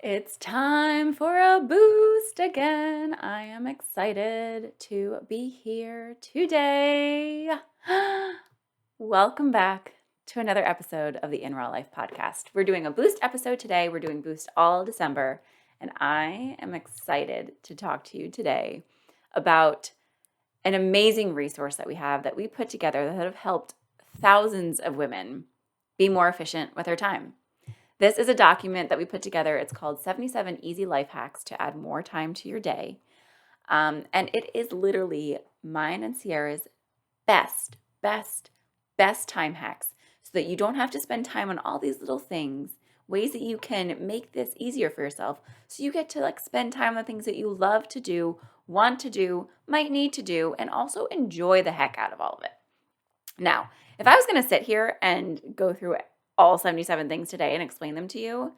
It's time for a boost again. I am excited to be here today. Welcome back to another episode of the In Raw Life podcast. We're doing a boost episode today. We're doing boost all December, and I am excited to talk to you today about an amazing resource that we have that we put together that have helped thousands of women be more efficient with their time. This is a document that we put together. It's called 77 Easy Life Hacks to Add More Time to Your Day. And it is literally mine and Sierra's best, best, best time hacks so that you don't have to spend time on all these little things, ways that you can make this easier for yourself. So you get to spend time on the things that you love to do, want to do, might need to do, and also enjoy the heck out of all of it. Now, if I was going to sit here and go through all 77 things today and explain them to you,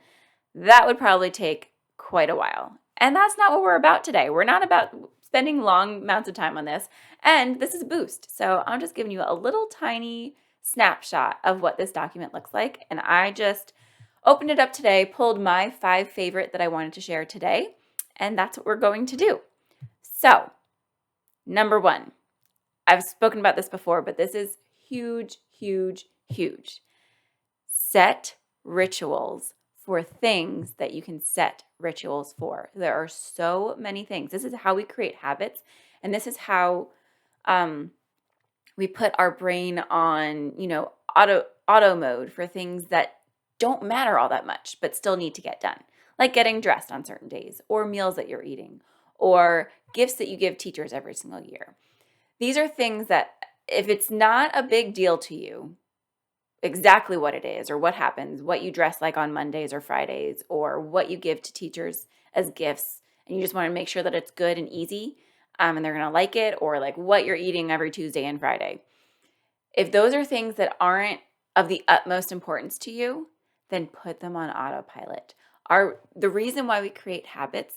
that would probably take quite a while. And that's not what we're about today. We're not about spending long amounts of time on this. And this is a boost. So I'm just giving you a little tiny snapshot of what this document looks like. And I just opened it up today, pulled my 5 favorite that I wanted to share today. And that's what we're going to do. So, number 1. I've spoken about this before, but this is huge, huge, huge. Set rituals for things that you can set rituals for. There are so many things. This is how we create habits, and this is how we put our brain on, auto mode for things that don't matter all that much, but still need to get done, like getting dressed on certain days, or meals that you're eating, or gifts that you give teachers every single year. These are things that if it's not a big deal to you, exactly what it is or what happens, what you dress like on Mondays or Fridays, or what you give to teachers as gifts, and you just want to make sure that it's good and easy, and they're going to like it, or like what you're eating every Tuesday and Friday. If those are things that aren't of the utmost importance to you, then put them on autopilot. The reason why we create habits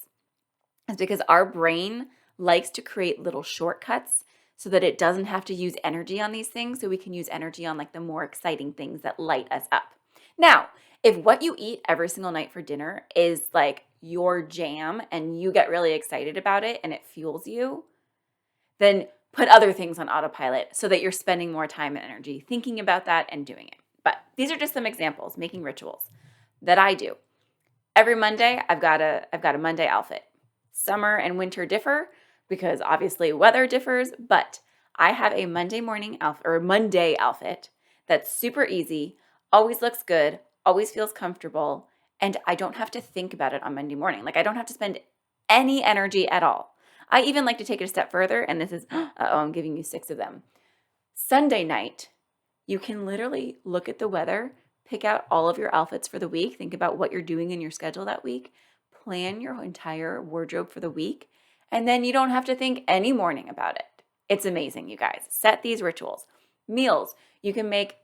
is because our brain likes to create little shortcuts so that it doesn't have to use energy on these things, so we can use energy on the more exciting things that light us up. Now, if what you eat every single night for dinner is your jam and you get really excited about it and it fuels you, then put other things on autopilot so that you're spending more time and energy thinking about that and doing it. But these are just some examples, making rituals that I do. Every Monday, I've got a Monday outfit. Summer and winter differ because obviously weather differs, but I have a Monday morning outfit or Monday outfit that's super easy, always looks good, always feels comfortable, and I don't have to think about it on Monday morning. I don't have to spend any energy at all. I even like to take it a step further, and this is, I'm giving you 6 of them. Sunday night, you can literally look at the weather, pick out all of your outfits for the week, think about what you're doing in your schedule that week, plan your entire wardrobe for the week, and then you don't have to think any morning about it. It's amazing, you guys. Set these rituals. Meals, you can make,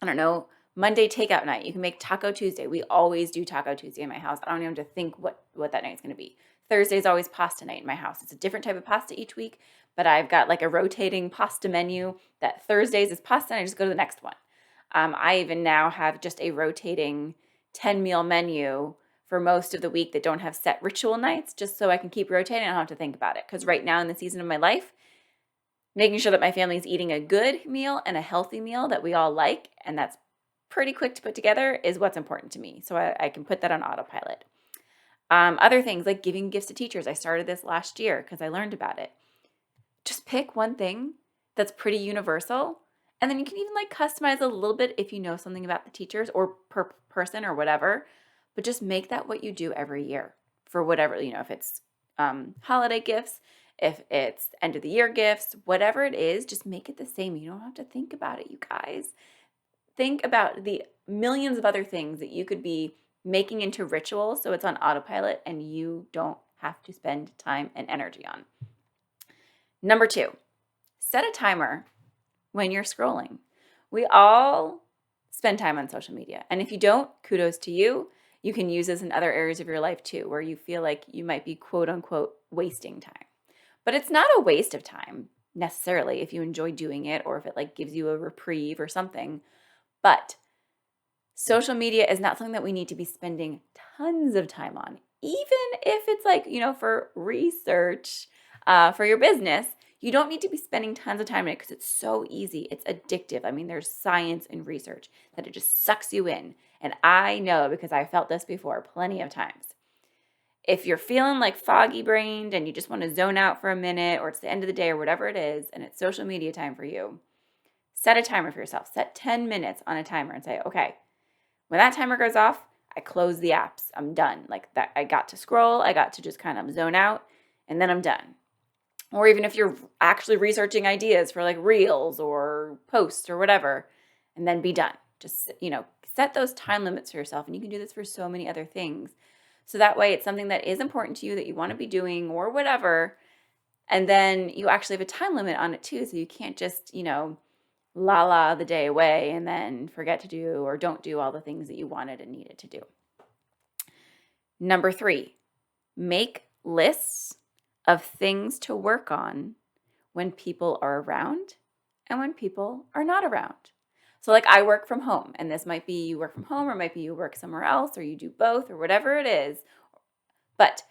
Monday takeout night. You can make Taco Tuesday. We always do Taco Tuesday in my house. I don't even have to think what that night's going to be. Thursday's always pasta night in my house. It's a different type of pasta each week, but I've got a rotating pasta menu that Thursdays is pasta and I just go to the next one. I even now have just a rotating 10-meal menu for most of the week that don't have set ritual nights, just so I can keep rotating. I don't have to think about it. Because right now in the season of my life, making sure that my family is eating a good meal and a healthy meal that we all like, and that's pretty quick to put together, is what's important to me. So I can put that on autopilot. Other things like giving gifts to teachers. I started this last year because I learned about it. Just pick one thing that's pretty universal, and then you can even customize a little bit if you know something about the teachers or per person or whatever. But just make that what you do every year for whatever, if it's holiday gifts, if it's end of the year gifts, whatever it is, just make it the same. You don't have to think about it, you guys. Think about the millions of other things that you could be making into rituals so it's on autopilot and you don't have to spend time and energy on. Number 2, set a timer when you're scrolling. We all spend time on social media. And if you don't, kudos to you. You can use this in other areas of your life too, where you feel like you might be quote unquote wasting time. But it's not a waste of time necessarily if you enjoy doing it or if it gives you a reprieve or something. But Social media is not something that we need to be spending tons of time on, even if it's like, for research for your business. You don't need to be spending tons of time on it because it's so easy. It's addictive. I mean, there's science and research that it just sucks you in. And I know because I felt this before plenty of times. If you're feeling like foggy brained and you just want to zone out for a minute, or it's the end of the day or whatever it is, and it's social media time for you, set a timer for yourself. Set 10 minutes on a timer and say, okay, when that timer goes off, I close the apps. I'm done. Like that, I got to scroll. I got to just kind of zone out, and then I'm done. Or even if you're actually researching ideas for like reels or posts or whatever, and then be done. Just, set those time limits for yourself. And you can do this for so many other things. So that way it's something that is important to you that you want to be doing or whatever. And then you actually have a time limit on it too. So you can't just, la the day away and then forget to do or don't do all the things that you wanted and needed to do. Number 3, make lists of things to work on when people are around and when people are not around. So like I work from home, and this might be you work from home, or might be you work somewhere else, or you do both, or whatever it is. But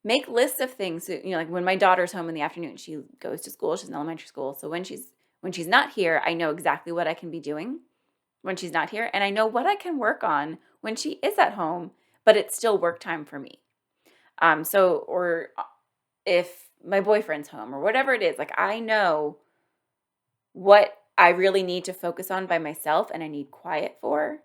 make lists of things. So, like when my daughter's home in the afternoon, she goes to school, she's in elementary school. So when she's not here, I know exactly what I can be doing when she's not here, and I know what I can work on when she is at home, but it's still work time for me. Or if my boyfriend's home or whatever it is, like I know what I really need to focus on by myself and I need quiet for.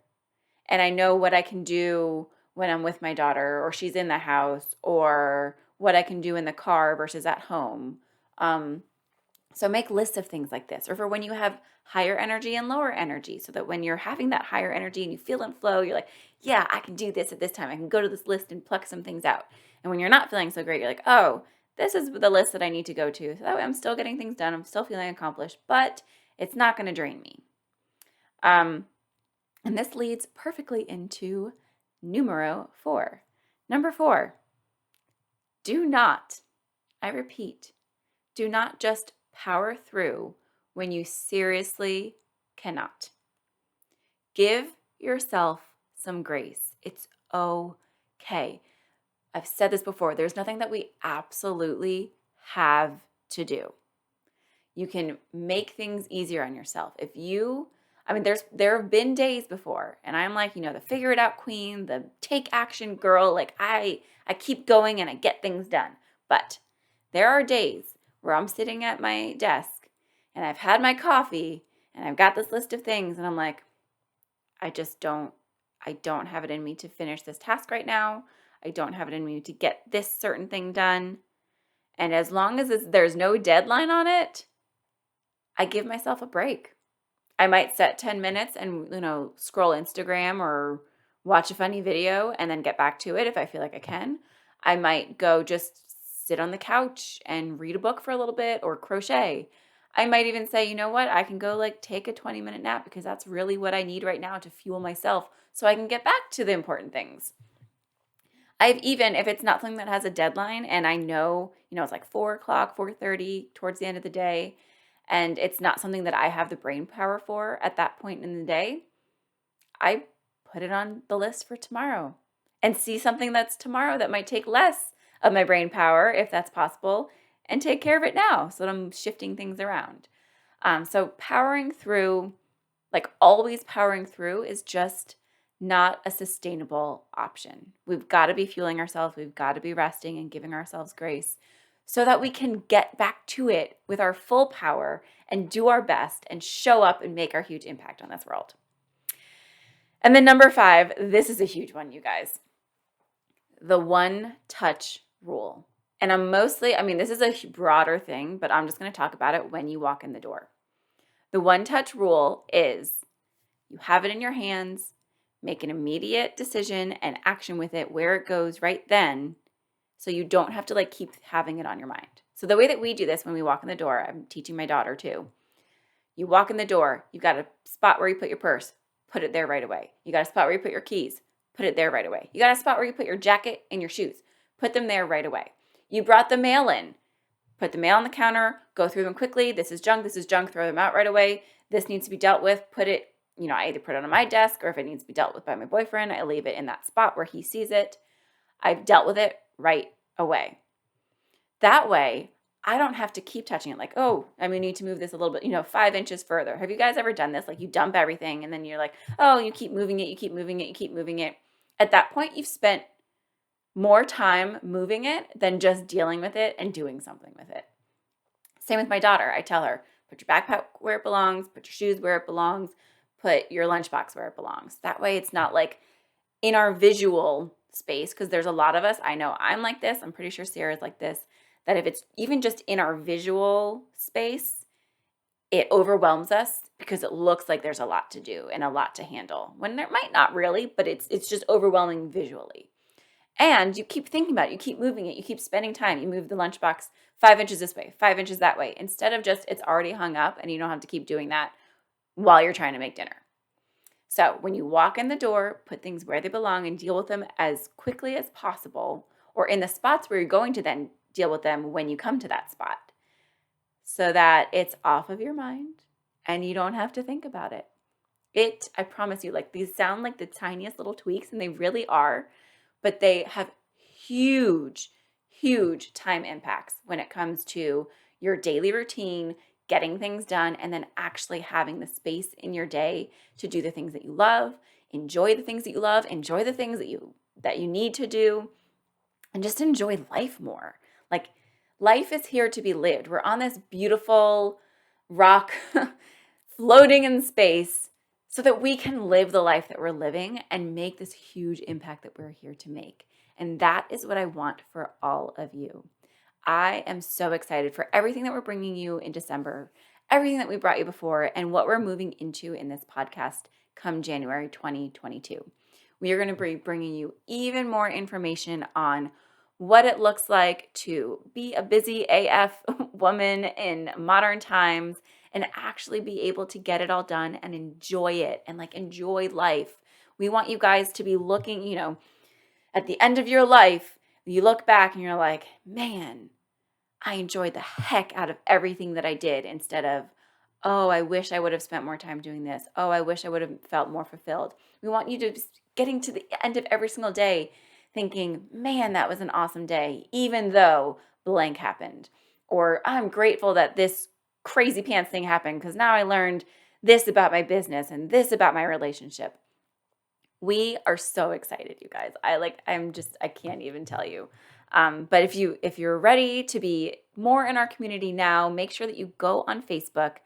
And I know what I can do when I'm with my daughter or she's in the house, or what I can do in the car versus at home. So make lists of things like this, or for when you have higher energy and lower energy, so that when you're having that higher energy and you feel in flow, you're like, yeah, I can do this at this time. I can go to this list and pluck some things out. And when you're not feeling so great, you're like, oh, this is the list that I need to go to. So that way I'm still getting things done. I'm still feeling accomplished, but it's not going to drain me. And this leads perfectly into numero 4. Number 4, do not, I repeat, do not just power through when you seriously cannot. Give yourself some grace. It's okay. I've said this before. There's nothing that we absolutely have to do. You can make things easier on yourself. There have been days before, and I'm like, the figure it out queen, the take action girl. Like I keep going and I get things done. But there are days where I'm sitting at my desk and I've had my coffee and I've got this list of things and I'm like, I don't have it in me to finish this task right now. I don't have it in me to get this certain thing done. And as long as there's no deadline on it, I give myself a break. I might set 10 minutes and, scroll Instagram or watch a funny video and then get back to it if I feel like I can. I might go just sit on the couch and read a book for a little bit or crochet. I might even say, you know what, I can go take a 20-minute nap because that's really what I need right now to fuel myself so I can get back to the important things. If it's not something that has a deadline and I know, it's like 4 o'clock, 4:30 towards the end of the day, and it's not something that I have the brain power for at that point in the day, I put it on the list for tomorrow and see something that's tomorrow that might take less of my brain power, if that's possible, and take care of it now so that I'm shifting things around. So powering through, always powering through, is just not a sustainable option. We've got to be fueling ourselves. We've got to be resting and giving ourselves grace so that we can get back to it with our full power and do our best and show up and make our huge impact on this world. And then number 5, this is a huge one, you guys. The one-touch rule. And this is a broader thing, but I'm just going to talk about it when you walk in the door. The one-touch rule is you have it in your hands, make an immediate decision and action with it where it goes right then, so you don't have to keep having it on your mind. So the way that we do this when we walk in the door, I'm teaching my daughter too. You walk in the door, you've got a spot where you put your purse, put it there right away. You got a spot where you put your keys, put it there right away. You got a spot where you put your jacket and your shoes, put them there right away. You brought the mail in, put the mail on the counter, go through them quickly. This is junk, throw them out right away. This needs to be dealt with, put it I either put it on my desk, or if it needs to be dealt with by my boyfriend, I leave it in that spot where he sees it. I've dealt with it right away. That way, I don't have to keep touching it like, oh, I need to move this a little bit, 5 inches further. Have you guys ever done this? Like, you dump everything and then you're like, oh, you keep moving it, you keep moving it, you keep moving it. At that point, you've spent more time moving it than just dealing with it and doing something with it. Same with my daughter. I tell her, put your backpack where it belongs, put your shoes where it belongs, put your lunchbox where it belongs. That way it's not like in our visual space, because there's a lot of us. I know I'm like this. I'm pretty sure Sarah's like this, that if it's even just in our visual space, it overwhelms us because it looks like there's a lot to do and a lot to handle, when there might not really, but it's just overwhelming visually. And you keep thinking about it, you keep moving it, you keep spending time. You move the lunchbox 5 inches this way, 5 inches that way, instead of just it's already hung up and you don't have to keep doing that while you're trying to make dinner. So when you walk in the door, put things where they belong and deal with them as quickly as possible, or in the spots where you're going to then deal with them when you come to that spot, so that it's off of your mind and you don't have to think about it. I promise you, like, these sound like the tiniest little tweaks, and they really are, but they have huge, huge time impacts when it comes to your daily routine, getting things done, and then actually having the space in your day to do the things that you love, enjoy the things that you love, enjoy the things that you need to do, and just enjoy life more. Like, life is here to be lived. We're on this beautiful rock floating in space so that we can live the life that we're living and make this huge impact that we're here to make. And that is what I want for all of you. I am so excited for everything that we're bringing you in December, everything that we brought you before, and what we're moving into in this podcast come January 2022. We are going to be bringing you even more information on what it looks like to be a busy AF woman in modern times and actually be able to get it all done and enjoy it and enjoy life. We want you guys to be looking, at the end of your life, you look back and you're like, man, I enjoyed the heck out of everything that I did, instead of, oh, I wish I would have spent more time doing this. Oh, I wish I would have felt more fulfilled. We want you to just getting to the end of every single day thinking, man, that was an awesome day, even though blank happened. Or I'm grateful that this crazy pants thing happened because now I learned this about my business and this about my relationship. We are so excited, you guys. I can't even tell you. But if you're ready to be more in our community now, make sure that you go on Facebook,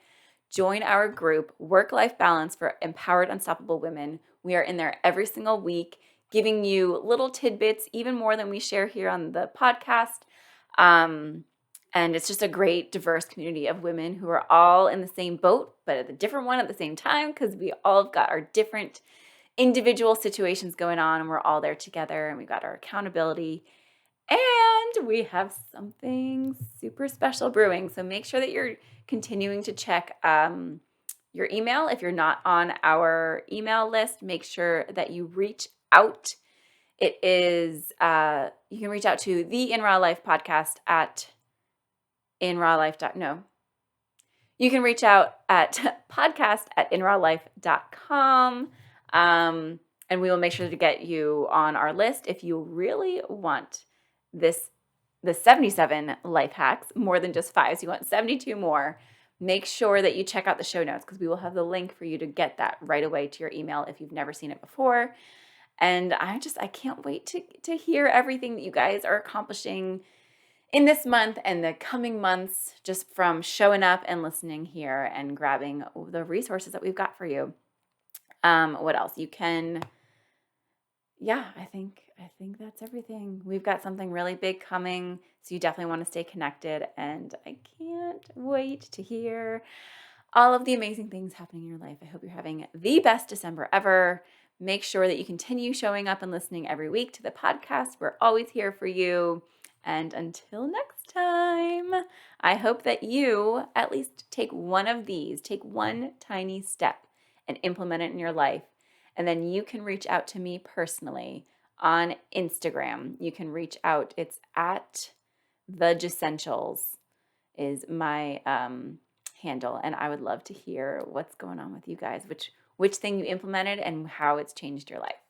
join our group, Work-Life Balance for Empowered Unstoppable Women. We are in there every single week, giving you little tidbits, even more than we share here on the podcast. And it's just a great, diverse community of women who are all in the same boat, but at a different one at the same time, because we all have got our different individual situations going on, and we're all there together, and we've got our accountability, and we have something super special brewing. So make sure that you're continuing to check your email. If you're not on our email list, make sure that you reach out. It is, you can reach out to the In Raw Life podcast at inrawlife. No. You can reach out at podcast@inrawlife.com. And we will make sure to get you on our list if you really want the 77 life hacks, more than just 5. So you want 72 more. Make sure that you check out the show notes, because we will have the link for you to get that right away to your email if you've never seen it before. And I can't wait to hear everything that you guys are accomplishing in this month and the coming months, just from showing up and listening here and grabbing the resources that we've got for you. What else? You can, I think that's everything. We've got something really big coming, so you definitely want to stay connected, and I can't wait to hear all of the amazing things happening in your life. I hope you're having the best December ever. Make sure that you continue showing up and listening every week to the podcast. We're always here for you. And until next time, I hope that you at least take one of these, take one tiny step and implement it in your life. And then you can reach out to me personally on Instagram. You can reach out. It's at the Jessentials is my handle. And I would love to hear what's going on with you guys, which thing you implemented and how it's changed your life.